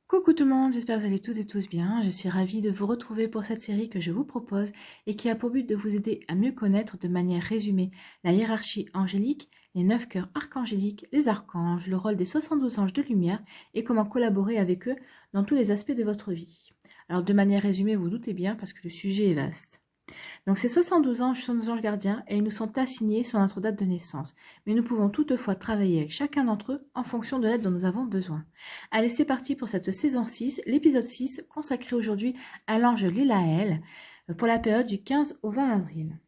Coucou tout le monde, j'espère que vous allez toutes et tous bien. Je suis ravie de vous retrouver pour cette série que je vous propose et qui a pour but de vous aider à mieux connaître de manière résumée la hiérarchie angélique, les 9 cœurs archangéliques, les archanges, le rôle des 72 anges de lumière et comment collaborer avec eux dans tous les aspects de votre vie. Alors de manière résumée, vous doutez bien parce que le sujet est vaste. Donc ces 72 anges sont nos anges gardiens et ils nous sont assignés sur notre date de naissance. Mais nous pouvons toutefois travailler avec chacun d'entre eux en fonction de l'aide dont nous avons besoin. Allez, c'est parti pour cette saison 6, l'épisode 6, consacré aujourd'hui à l'ange Lélaël pour la période du 15 au 20 avril.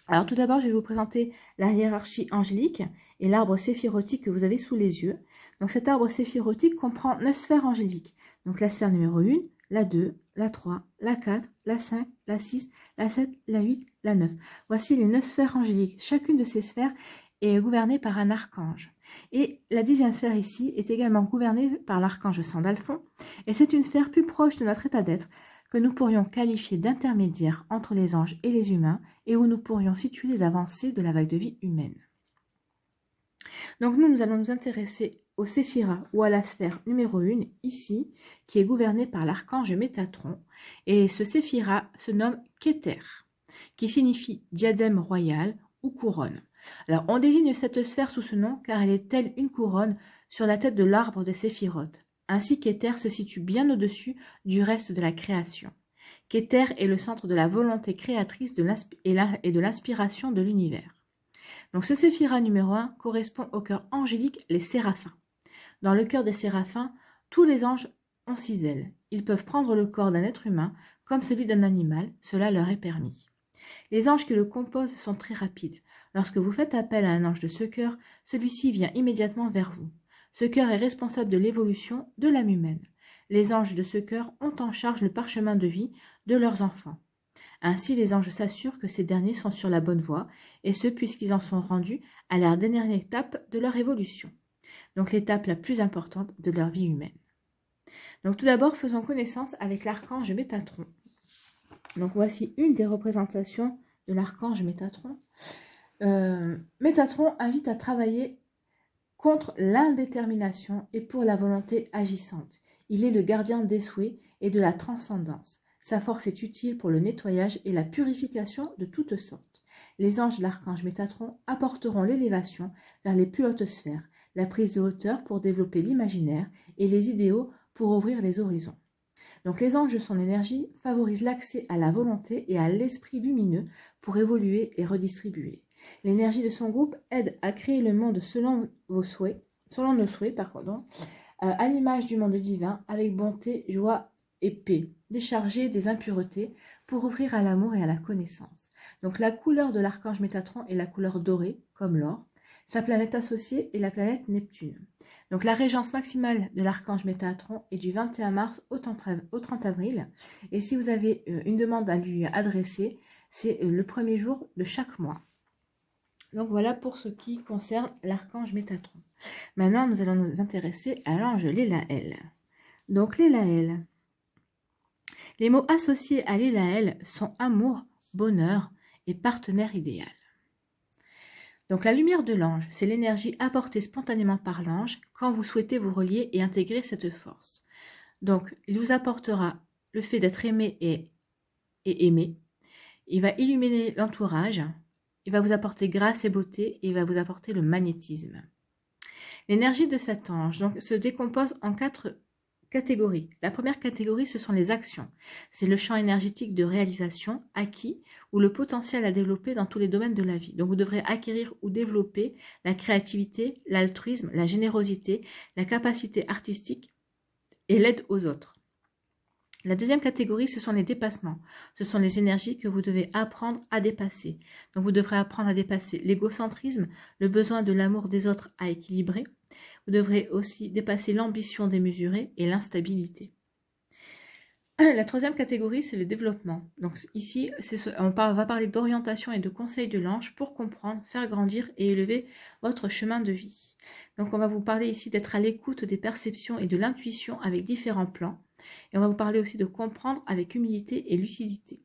Alors tout d'abord, je vais vous présenter la hiérarchie angélique et l'arbre séphirotique que vous avez sous les yeux. Donc cet arbre séphirotique comprend 9 sphères angéliques. Donc la sphère numéro 1, la 2, la 3, la 4, la 5, la 6, la 7, la 8, la 9. Voici les 9 sphères angéliques. Chacune de ces sphères est gouvernée par un archange. Et la 10e sphère ici est également gouvernée par l'archange Sandalphon. Et c'est une sphère plus proche de notre état d'être que nous pourrions qualifier d'intermédiaire entre les anges et les humains et où nous pourrions situer les avancées de la vague de vie humaine. Donc nous allons nous intéresser au séphira ou à la sphère numéro 1, ici, qui est gouvernée par l'archange Métatron. Et ce séphira se nomme Keter, qui signifie diadème royal ou couronne. Alors on désigne cette sphère sous ce nom car elle est telle une couronne sur la tête de l'arbre des séphirotes. Ainsi Keter se situe bien au-dessus du reste de la création. Keter est le centre de la volonté créatrice et de l'inspiration de l'univers. Donc ce séphira numéro 1 correspond au cœur angélique, les séraphins. Dans le cœur des séraphins, tous les anges ont 6 ailes. Ils peuvent prendre le corps d'un être humain comme celui d'un animal, cela leur est permis. Les anges qui le composent sont très rapides. Lorsque vous faites appel à un ange de ce cœur, celui-ci vient immédiatement vers vous. Ce cœur est responsable de l'évolution de l'âme humaine. Les anges de ce cœur ont en charge le parchemin de vie de leurs enfants. Ainsi, les anges s'assurent que ces derniers sont sur la bonne voie, et ce puisqu'ils en sont rendus à la dernière étape de leur évolution, donc l'étape la plus importante de leur vie humaine. Donc tout d'abord, faisons connaissance avec l'archange Métatron. Donc voici une des représentations de l'archange Métatron. Métatron invite à travailler contre l'indétermination et pour la volonté agissante. Il est le gardien des souhaits et de la transcendance. Sa force est utile pour le nettoyage et la purification de toutes sortes. Les anges de l'archange Métatron apporteront l'élévation vers les plus hautes sphères, la prise de hauteur pour développer l'imaginaire et les idéaux pour ouvrir les horizons. Donc les anges de son énergie favorisent l'accès à la volonté et à l'esprit lumineux pour évoluer et redistribuer. L'énergie de son groupe aide à créer le monde selon nos souhaits, à l'image du monde divin, avec bonté, joie et paix, déchargée des impuretés pour ouvrir à l'amour et à la connaissance. Donc la couleur de l'archange Métatron est la couleur dorée, comme l'or. Sa planète associée est la planète Neptune. Donc la régence maximale de l'archange Métatron est du 21 mars au 30 avril. Et si vous avez une demande à lui adresser, c'est le premier jour de chaque mois. Donc voilà pour ce qui concerne l'archange Métatron. Maintenant, nous allons nous intéresser à l'ange Lélaël. Donc Lélaël. Les mots associés à Lélaël sont amour, bonheur et partenaire idéal. Donc la lumière de l'ange, c'est l'énergie apportée spontanément par l'ange quand vous souhaitez vous relier et intégrer cette force. Donc il vous apportera le fait d'être aimé et aimé. Il va illuminer l'entourage. Il va vous apporter grâce et beauté et il va vous apporter le magnétisme. L'énergie de cet ange donc, se décompose en 4 catégories. La première catégorie, ce sont les actions. C'est le champ énergétique de réalisation acquis ou le potentiel à développer dans tous les domaines de la vie. Donc vous devrez acquérir ou développer la créativité, l'altruisme, la générosité, la capacité artistique et l'aide aux autres. La deuxième catégorie, ce sont les dépassements. Ce sont les énergies que vous devez apprendre à dépasser. Donc vous devrez apprendre à dépasser l'égocentrisme, le besoin de l'amour des autres à équilibrer. Vous devrez aussi dépasser l'ambition démesurée et l'instabilité. La troisième catégorie, c'est le développement. Donc ici, on va parler d'orientation et de conseil de l'ange pour comprendre, faire grandir et élever votre chemin de vie. Donc on va vous parler ici d'être à l'écoute des perceptions et de l'intuition avec différents plans. Et on va vous parler aussi de comprendre avec humilité et lucidité.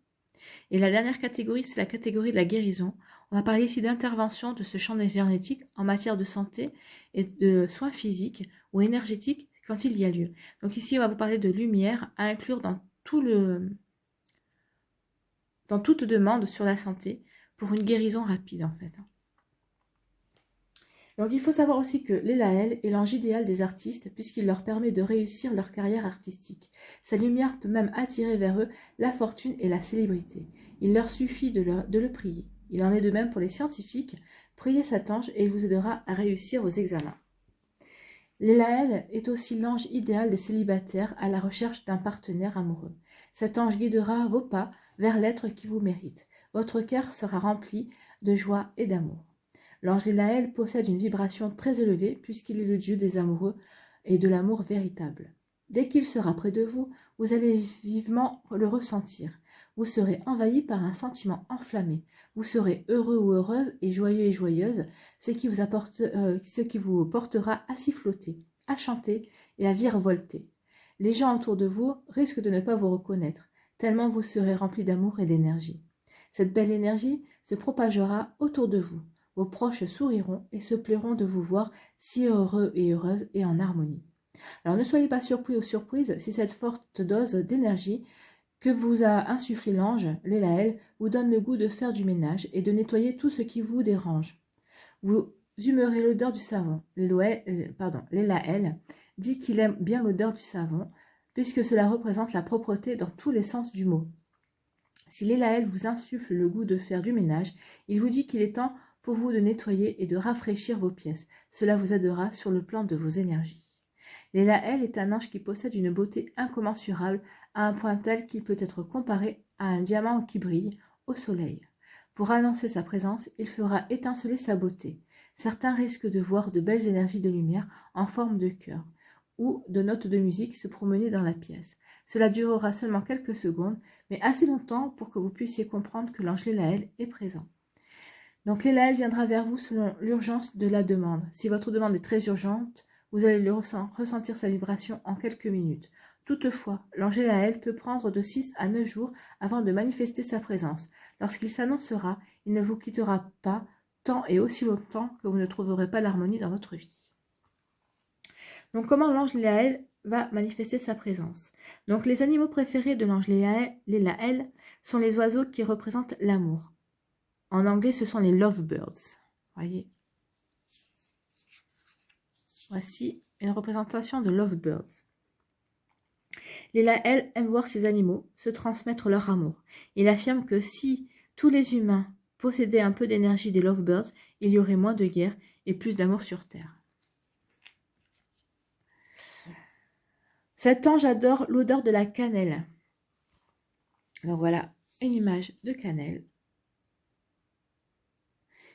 Et la dernière catégorie, c'est la catégorie de la guérison. On va parler ici d'intervention de ce champ énergétique en matière de santé et de soins physiques ou énergétiques quand il y a lieu. Donc ici, on va vous parler de lumière à inclure dans toute demande sur la santé pour une guérison rapide en fait. Donc il faut savoir aussi que l'Elaël est l'ange idéal des artistes puisqu'il leur permet de réussir leur carrière artistique. Sa lumière peut même attirer vers eux la fortune et la célébrité. Il leur suffit de le prier. Il en est de même pour les scientifiques. Priez cet ange et il vous aidera à réussir vos examens. L'Elaël est aussi l'ange idéal des célibataires à la recherche d'un partenaire amoureux. Cet ange guidera vos pas vers l'être qui vous mérite. Votre cœur sera rempli de joie et d'amour. L'ange Lélaël possède une vibration très élevée puisqu'il est le dieu des amoureux et de l'amour véritable. Dès qu'il sera près de vous, vous allez vivement le ressentir. Vous serez envahi par un sentiment enflammé. Vous serez heureux ou heureuse et joyeux et joyeuse, ce qui vous portera à siffloter, à chanter et à virevolter. Les gens autour de vous risquent de ne pas vous reconnaître, tellement vous serez rempli d'amour et d'énergie. Cette belle énergie se propagera autour de vous. Vos proches souriront et se plairont de vous voir si heureux et heureuse et en harmonie. Alors ne soyez pas surpris ou surprise si cette forte dose d'énergie que vous a insufflé l'ange, l'Élaël, vous donne le goût de faire du ménage et de nettoyer tout ce qui vous dérange. Vous humerez l'odeur du savon. L'Élaël dit qu'il aime bien l'odeur du savon, puisque cela représente la propreté dans tous les sens du mot. Si l'Élaël vous insuffle le goût de faire du ménage, il vous dit qu'il est temps pour vous de nettoyer et de rafraîchir vos pièces. Cela vous aidera sur le plan de vos énergies. L'Élaël est un ange qui possède une beauté incommensurable à un point tel qu'il peut être comparé à un diamant qui brille au soleil. Pour annoncer sa présence, il fera étinceler sa beauté. Certains risquent de voir de belles énergies de lumière en forme de cœur ou de notes de musique se promener dans la pièce. Cela durera seulement quelques secondes, mais assez longtemps pour que vous puissiez comprendre que l'ange Lélaël est présent. Donc l'Élaël viendra vers vous selon l'urgence de la demande. Si votre demande est très urgente, vous allez ressentir sa vibration en quelques minutes. Toutefois, l'ange Lélaël peut prendre de 6 à 9 jours avant de manifester sa présence. Lorsqu'il s'annoncera, il ne vous quittera pas tant et aussi longtemps que vous ne trouverez pas l'harmonie dans votre vie. Donc comment l'ange Lélaël va manifester sa présence? Donc les animaux préférés de l'ange Lélaël sont les oiseaux qui représentent l'amour. En anglais, ce sont les lovebirds. Voyez. Voici une représentation de lovebirds. Lélaël aime voir ces animaux se transmettre leur amour. Il affirme que si tous les humains possédaient un peu d'énergie des lovebirds, il y aurait moins de guerre et plus d'amour sur Terre. Cet ange adore l'odeur de la cannelle. Alors voilà une image de cannelle.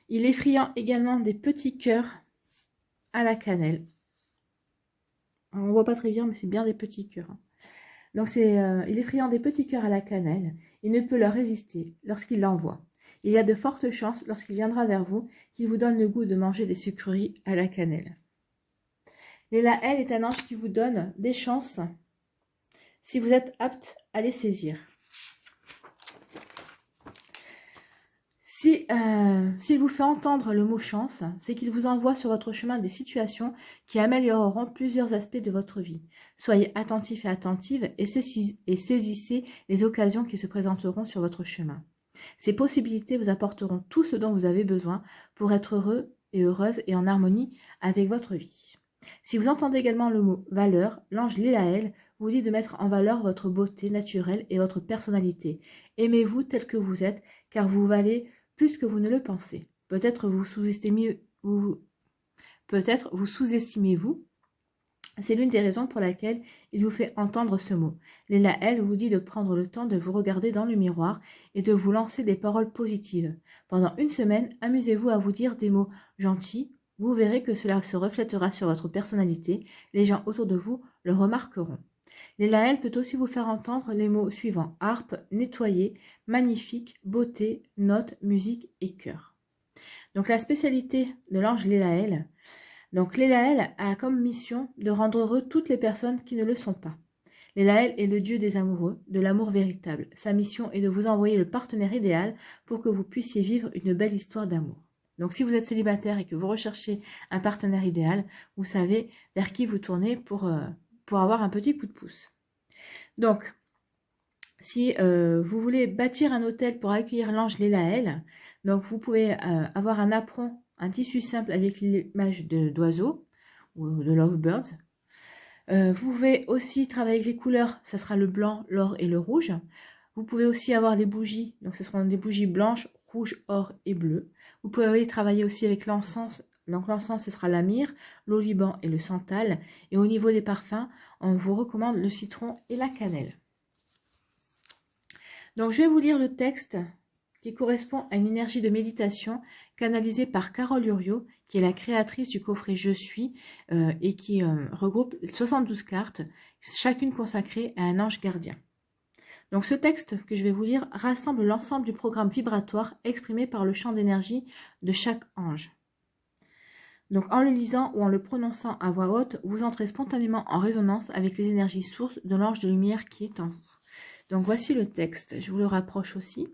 Il est friand également des petits cœurs à la cannelle. On ne voit pas très bien, mais c'est bien des petits cœurs. Donc il est friand des petits cœurs à la cannelle. Il ne peut leur résister lorsqu'il l'envoie. Il y a de fortes chances, lorsqu'il viendra vers vous, qu'il vous donne le goût de manger des sucreries à la cannelle. Lélaël est un ange qui vous donne des chances si vous êtes apte à les saisir. S'il vous fait entendre le mot chance, c'est qu'il vous envoie sur votre chemin des situations qui amélioreront plusieurs aspects de votre vie. Soyez attentifs et attentives et saisissez les occasions qui se présenteront sur votre chemin. Ces possibilités vous apporteront tout ce dont vous avez besoin pour être heureux et heureuse et en harmonie avec votre vie. Si vous entendez également le mot valeur, l'ange Lélaël vous dit de mettre en valeur votre beauté naturelle et votre personnalité. Aimez-vous tel que vous êtes, car vous valez plus que vous ne le pensez. Peut-être vous sous-estimez-vous. C'est l'une des raisons pour laquelle il vous fait entendre ce mot. Lélaël vous dit de prendre le temps de vous regarder dans le miroir et de vous lancer des paroles positives. Pendant une semaine, amusez-vous à vous dire des mots gentils. Vous verrez que cela se reflètera sur votre personnalité. Les gens autour de vous le remarqueront. Lélaël peut aussi vous faire entendre les mots suivants: harpe, nettoyer, magnifique, beauté, note, musique et cœur. Donc la spécialité de l'ange Lélaël. Donc Lélaël a comme mission de rendre heureux toutes les personnes qui ne le sont pas. Lélaël est le dieu des amoureux, de l'amour véritable. Sa mission est de vous envoyer le partenaire idéal pour que vous puissiez vivre une belle histoire d'amour. Donc si vous êtes célibataire et que vous recherchez un partenaire idéal, vous savez vers qui vous tournez pour pour avoir un petit coup de pouce. Donc, si vous voulez bâtir un hôtel pour accueillir l'ange Lélaël, donc vous pouvez avoir un apron, un tissu simple avec l'image d'oiseaux ou de lovebirds. Vous pouvez aussi travailler avec les couleurs, ça sera le blanc, l'or et le rouge. Vous pouvez aussi avoir des bougies, donc ce seront des bougies blanches, rouges, or et bleu. Vous pouvez travailler aussi avec l'encens. Donc l'encens, ce sera la myrrhe, l'oliban et le santal. Et au niveau des parfums, on vous recommande le citron et la cannelle. Donc je vais vous lire le texte qui correspond à une énergie de méditation canalisée par Carole Uriot, qui est la créatrice du coffret Je suis et qui regroupe 72 cartes, chacune consacrée à un ange gardien. Donc ce texte que je vais vous lire rassemble l'ensemble du programme vibratoire exprimé par le champ d'énergie de chaque ange. Donc en le lisant ou en le prononçant à voix haute, vous entrez spontanément en résonance avec les énergies sources de l'ange de lumière qui est en vous. Donc voici le texte, je vous le rapproche aussi.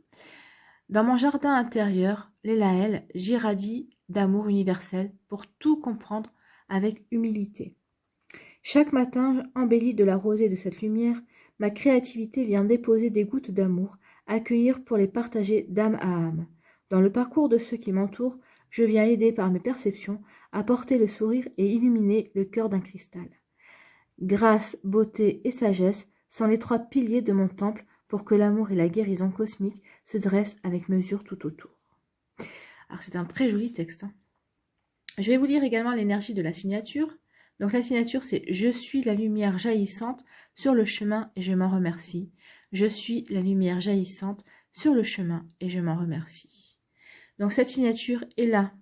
Dans mon jardin intérieur, Lélaël, j'irradie d'amour universel pour tout comprendre avec humilité. Chaque matin, embelli de la rosée de cette lumière, ma créativité vient déposer des gouttes d'amour, accueillir pour les partager d'âme à âme. Dans le parcours de ceux qui m'entourent, je viens aider par mes perceptions à porter le sourire et illuminer le cœur d'un cristal. Grâce, beauté et sagesse sont les trois piliers de mon temple pour que l'amour et la guérison cosmique se dressent avec mesure tout autour. Alors c'est un très joli texte. Je vais vous lire également l'énergie de la signature. Donc la signature c'est « Je suis la lumière jaillissante sur le chemin et je m'en remercie. Je suis la lumière jaillissante sur le chemin et je m'en remercie. » Donc cette signature est là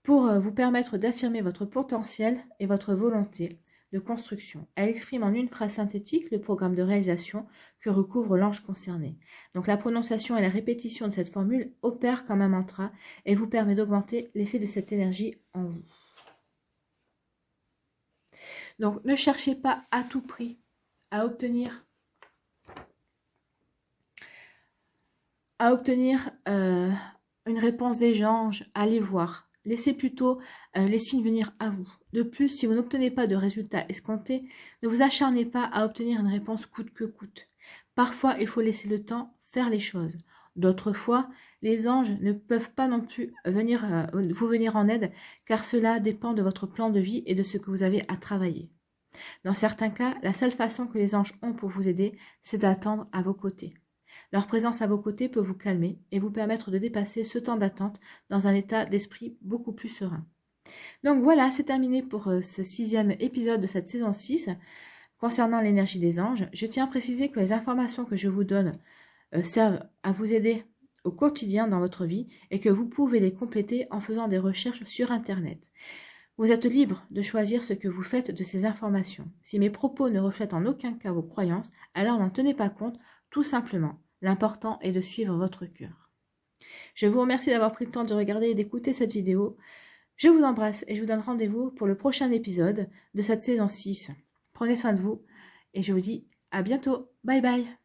pour vous permettre d'affirmer votre potentiel et votre volonté de construction. Elle exprime en une phrase synthétique le programme de réalisation que recouvre l'ange concerné. Donc la prononciation et la répétition de cette formule opèrent comme un mantra et vous permet d'augmenter l'effet de cette énergie en vous. Donc ne cherchez pas à tout prix à obtenir une réponse des anges, allez voir. Laissez plutôt les signes venir à vous. De plus, si vous n'obtenez pas de résultats escomptés, ne vous acharnez pas à obtenir une réponse coûte que coûte. Parfois, il faut laisser le temps faire les choses. D'autres fois, les anges ne peuvent pas non plus vous venir en aide, car cela dépend de votre plan de vie et de ce que vous avez à travailler. Dans certains cas, la seule façon que les anges ont pour vous aider, c'est d'attendre à vos côtés. Leur présence à vos côtés peut vous calmer et vous permettre de dépasser ce temps d'attente dans un état d'esprit beaucoup plus serein. Donc voilà, c'est terminé pour ce 6e épisode de cette saison 6 concernant l'énergie des anges. Je tiens à préciser que les informations que je vous donne servent à vous aider au quotidien dans votre vie et que vous pouvez les compléter en faisant des recherches sur Internet. Vous êtes libre de choisir ce que vous faites de ces informations. Si mes propos ne reflètent en aucun cas vos croyances, alors n'en tenez pas compte, tout simplement. L'important est de suivre votre cœur. Je vous remercie d'avoir pris le temps de regarder et d'écouter cette vidéo. Je vous embrasse et je vous donne rendez-vous pour le prochain épisode de cette saison 6. Prenez soin de vous et je vous dis à bientôt. Bye bye.